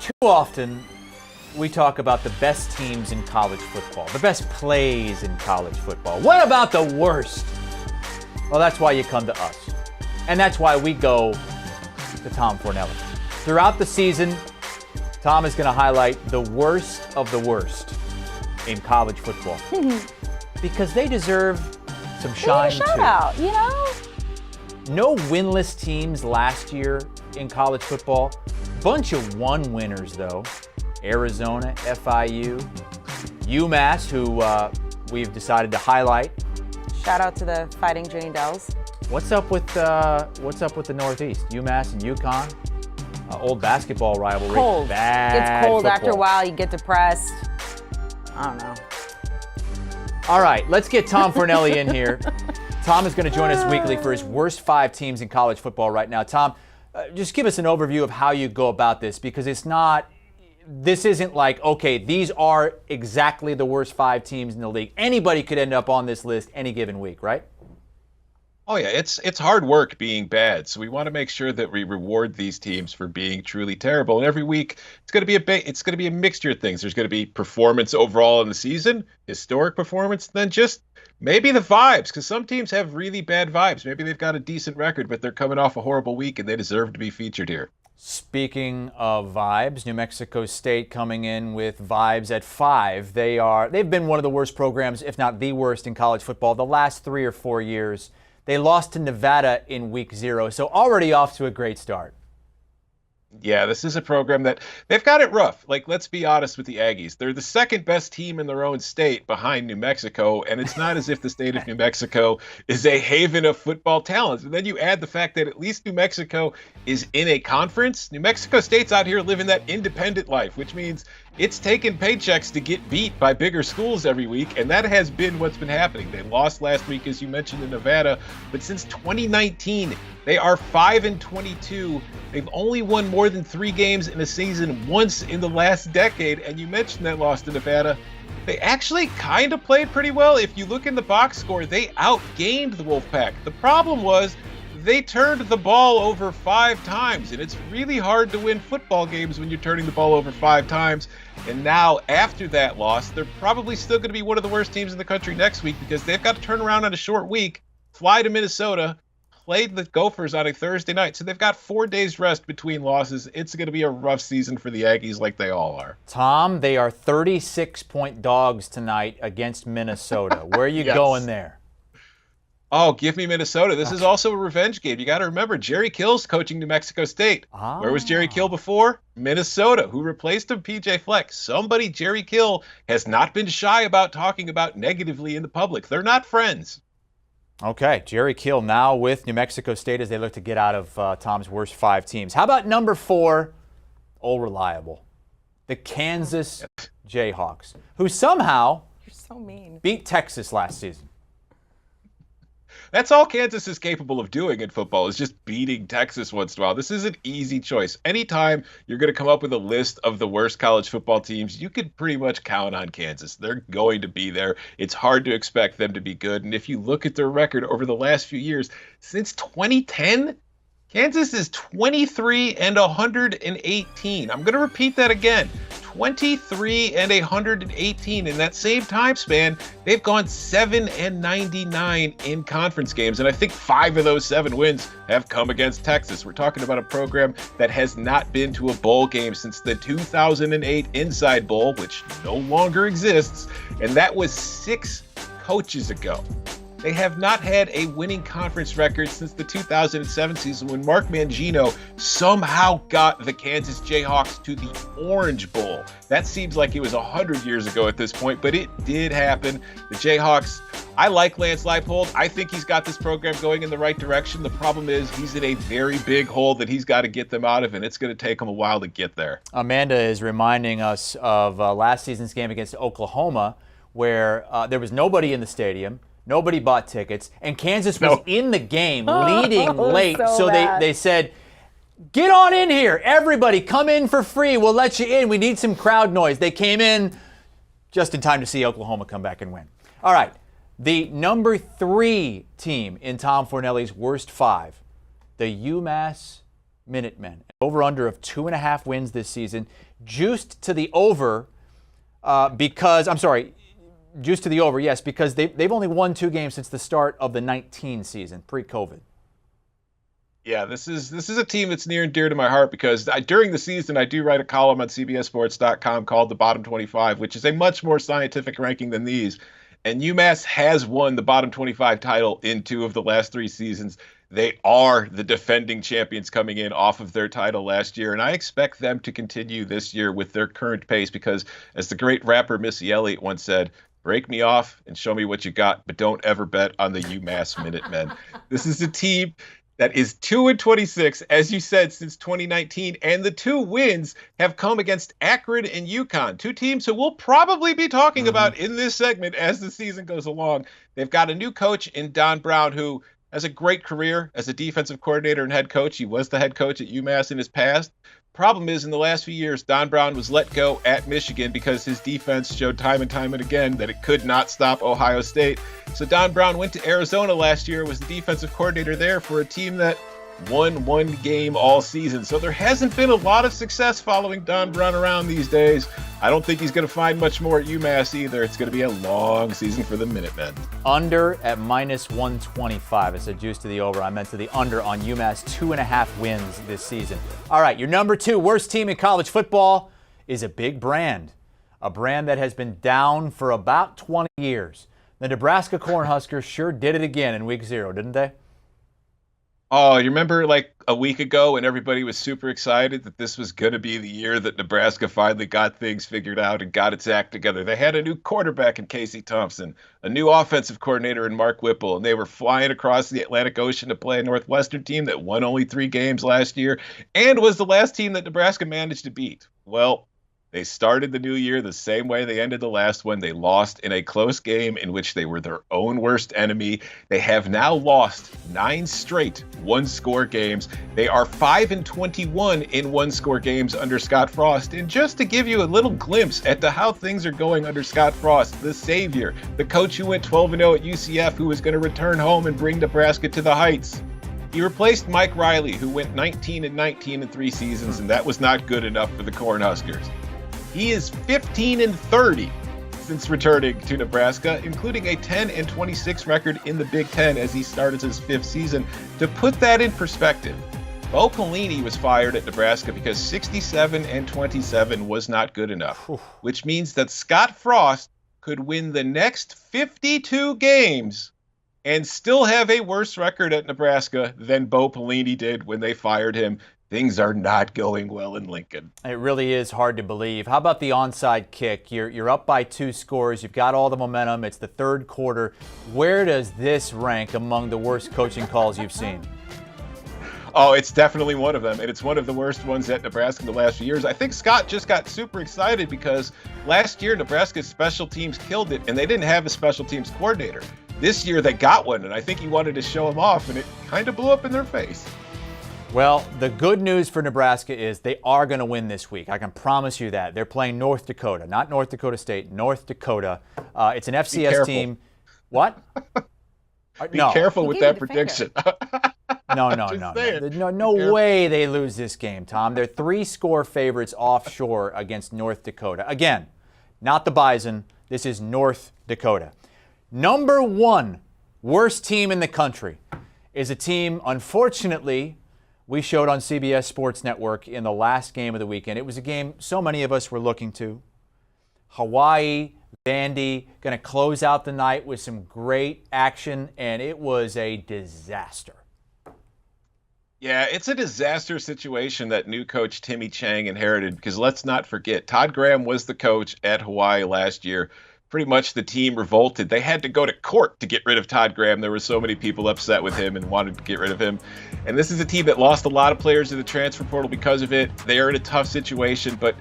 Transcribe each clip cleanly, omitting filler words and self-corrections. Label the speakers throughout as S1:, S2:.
S1: Too often, we talk about the best teams in college football, the best plays in college football. What about the worst? Well, that's why you come to us. And that's why we go to Tom Fornelli. Throughout the season, Tom is going to highlight the worst of the worst in college football. Because they deserve some shine too.
S2: Shout out, you know?
S1: No winless teams last year in college football. Bunch of one winners though. Arizona, FIU, UMass, who we've decided to highlight.
S2: Shout out to the Fighting Ginny Dells.
S1: What's up with the Northeast? UMass and UConn, old basketball rivalry.
S2: Cold.
S1: Bad
S2: It's cold
S1: football.
S2: after a while. You get depressed. I don't know.
S1: All right, let's get Tom Fornelli in here. Tom is going to join us weekly for his worst 5 teams in college football right now. Tom, just give us an overview of how you go about this, because this isn't like, okay, these are exactly the worst 5 teams in the league. Anybody could end up on this list any given week, right?
S3: Oh yeah, it's hard work being bad. So we want to make sure that we reward these teams for being truly terrible. And every week it's going to be a mixture of things. There's going to be performance overall in the season, historic performance, then just maybe the vibes, because some teams have really bad vibes. Maybe they've got a decent record, but they're coming off a horrible week and they deserve to be featured here.
S1: Speaking of vibes, New Mexico State coming in with vibes at 5. They've been one of the worst programs, if not the worst, in college football the last 3 or 4 years. They lost to Nevada in week 0, so already off to a great start.
S3: Yeah, this is a program that they've got it rough. Like, let's be honest with the Aggies. They're the second best team in their own state behind New Mexico, and it's not as if the state of New Mexico is a haven of football talent. And then you add the fact that at least New Mexico is in a conference. New Mexico State's out here living that independent life, which means it's taking paychecks to get beat by bigger schools every week, and that has been what's been happening. They lost last week, as you mentioned, in Nevada, but since 2019, they are 5-22. They've only won more than 3 games in a season once in the last decade, and you mentioned that loss to Nevada. They actually kind of played pretty well. If you look in the box score, they outgained the Wolfpack. The problem was they turned the ball over 5 times, and it's really hard to win football games when you're turning the ball over 5 times. And now, after that loss, they're probably still going to be one of the worst teams in the country next week, because they've got to turn around on a short week, fly to Minnesota, play the Gophers on a Thursday night. So they've got 4 days rest between losses. It's going to be a rough season for the Aggies, like they all are.
S1: Tom, they are 36-point dogs tonight against Minnesota. Where are you
S3: Yes.
S1: going there?
S3: Oh, give me Minnesota. This is also a revenge game. You got to remember, Jerry Kill's coaching New Mexico State. Where was Jerry Kill before? Minnesota. Who replaced him? PJ Fleck. Somebody Jerry Kill has not been shy about talking about negatively in the public. They're not friends.
S1: Okay, Jerry Kill now with New Mexico State as they look to get out of Tom's worst 5 teams. How about number 4, all reliable, the Kansas Jayhawks, who somehow
S2: You're so mean.
S1: beat Texas last season.
S3: That's all Kansas is capable of doing in football, is just beating Texas once in a while. This is an easy choice. Anytime you're going to come up with a list of the worst college football teams, you could pretty much count on Kansas. They're going to be there. It's hard to expect them to be good. And if you look at their record over the last few years, since 2010, Kansas is 23-118. I'm going to repeat that again. 23-118. In that same time span, they've gone 7-99 in conference games, and I think 5 of those 7 wins have come against Texas. We're talking about a program that has not been to a bowl game since the 2008 Inside Bowl, which no longer exists, and that was 6 coaches ago. They have not had a winning conference record since the 2007 season, when Mark Mangino somehow got the Kansas Jayhawks to the Orange Bowl. That seems like it was 100 years ago at this point, but it did happen. The Jayhawks, I like Lance Leipold. I think he's got this program going in the right direction. The problem is he's in a very big hole that he's got to get them out of, and it's going to take him a while to get there.
S1: Amanda is reminding us of last season's game against Oklahoma, where there was nobody in the stadium. Nobody bought tickets, and Kansas was in the game, leading late. So they said, get on in here. Everybody, come in for free. We'll let you in. We need some crowd noise. They came in just in time to see Oklahoma come back and win. All right, the number 3 team in Tom Fornelli's worst 5, the UMass Minutemen. Over-under of 2.5 wins this season. Juiced to the over juiced to the over, yes, because they've only won 2 games since the start of the 19 season, pre-COVID.
S3: Yeah, this is a team that's near and dear to my heart because during the season I do write a column on CBSSports.com called The Bottom 25, which is a much more scientific ranking than these. And UMass has won the Bottom 25 title in 2 of the last 3 seasons. They are the defending champions coming in off of their title last year, and I expect them to continue this year with their current pace because, as the great rapper Missy Elliott once said, break me off and show me what you got, but don't ever bet on the UMass Minutemen. This is a team that is 2-26, as you said, since 2019, and the 2 wins have come against Akron and UConn, 2 teams who we'll probably be talking about in this segment as the season goes along. They've got a new coach in Don Brown who has a great career as a defensive coordinator and head coach. He was the head coach at UMass in his past. Problem is, in the last few years, Don Brown was let go at Michigan because his defense showed time and time and again that it could not stop Ohio State. So Don Brown went to Arizona last year, was the defensive coordinator there for a team that won 1 game all season. So there hasn't been a lot of success following Don Brown around these days. I don't think he's going to find much more at UMass either. It's going to be a long season for the Minutemen.
S1: Under at -125. It's a juice to the over. I meant to the under on UMass 2.5 wins this season. All right, your number 2 worst team in college football is a big brand. A brand that has been down for about 20 years. The Nebraska Cornhuskers sure did it again in week 0, didn't they?
S3: Oh, you remember like a week ago when everybody was super excited that this was going to be the year that Nebraska finally got things figured out and got its act together? They had a new quarterback in Casey Thompson, a new offensive coordinator in Mark Whipple, and they were flying across the Atlantic Ocean to play a Northwestern team that won only 3 games last year and was the last team that Nebraska managed to beat. Well, they started the new year the same way they ended the last one. They lost in a close game in which they were their own worst enemy. They have now lost 9 straight one-score games. They are 5-21 in one-score games under Scott Frost. And just to give you a little glimpse at how things are going under Scott Frost, the savior, the coach who went 12-0 at UCF, who was going to return home and bring Nebraska to the heights. He replaced Mike Riley, who went 19-19 in 3 seasons, and that was not good enough for the Cornhuskers. He is 15-30 since returning to Nebraska, including a 10-26 record in the Big Ten as he started his 5th season. To put that in perspective, Bo Pelini was fired at Nebraska because 67-27 was not good enough, which means that Scott Frost could win the next 52 games and still have a worse record at Nebraska than Bo Pelini did when they fired him. Things are not going well in Lincoln.
S1: It really is hard to believe. How about the onside kick? You're up by 2 scores. You've got all the momentum. It's the 3rd quarter. Where does this rank among the worst coaching calls you've seen?
S3: Oh, it's definitely one of them, and it's one of the worst ones at Nebraska in the last few years. I think Scott just got super excited because last year Nebraska's special teams killed it, and they didn't have a special teams coordinator. This year they got one, and I think he wanted to show him off, and it kind of blew up in their face.
S1: Well, the good news for Nebraska is they are going to win this week. I can promise you that. They're playing North Dakota, not North Dakota State, North Dakota. It's an FCS team. What?
S3: Be careful with that prediction.
S1: No way they lose this game, Tom. They're 3-score favorites offshore against North Dakota. Again, not the Bison. This is North Dakota. Number 1 worst team in the country is a team, unfortunately, we showed on CBS Sports Network in the last game of the weekend. It was a game so many of us were looking to. Hawaii, Vandy, going to close out the night with some great action, and it was a disaster.
S3: Yeah, it's a disaster situation that new coach Timmy Chang inherited because let's not forget, Todd Graham was the coach at Hawaii last year. Pretty much the team revolted. They had to go to court to get rid of Todd Graham. There were so many people upset with him and wanted to get rid of him. And this is a team that lost a lot of players to the transfer portal because of it. They are in a tough situation, but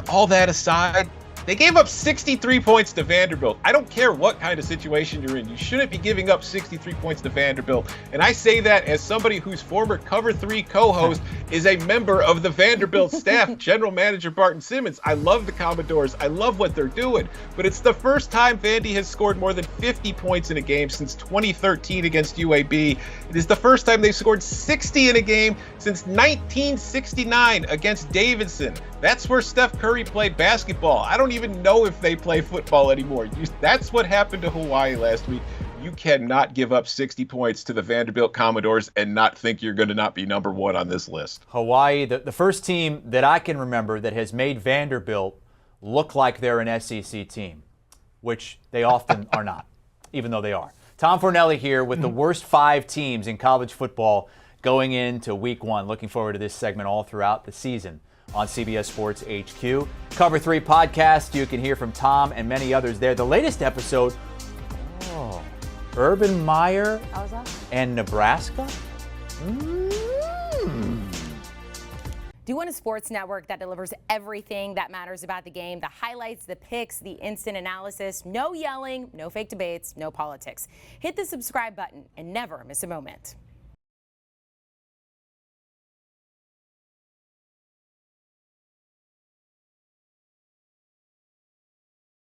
S3: all that aside, They gave up 63 points to Vanderbilt. I don't care what kind of situation you're in. You shouldn't be giving up 63 points to Vanderbilt. And I say that as somebody whose former Cover 3 co-host is a member of the Vanderbilt staff, General Manager Barton Simmons. I love the Commodores. I love what they're doing. But it's the first time Vandy has scored more than 50 points in a game since 2013 against UAB. It is the first time they've scored 60 in a game since 1969 against Davidson. That's where Steph Curry played basketball. I don't even know if they play football anymore. That's what happened to Hawaii last week. You cannot give up 60 points to the Vanderbilt Commodores and not think you're going to not be number one on this list.
S1: Hawaii, the first team that I can remember that has made Vanderbilt look like they're an SEC team, which they often are not, even though they are. Tom Fornelli here with the worst 5 teams in college football going into week 1. Looking forward to this segment all throughout the season on CBS Sports HQ. Cover 3 podcast. You can hear from Tom and many others there. The latest episode, Urban Meyer and Nebraska.
S4: Do you want a sports network that delivers everything that matters about the game? The highlights, the picks, the instant analysis, no yelling, no fake debates, no politics. Hit the subscribe button and never miss a moment.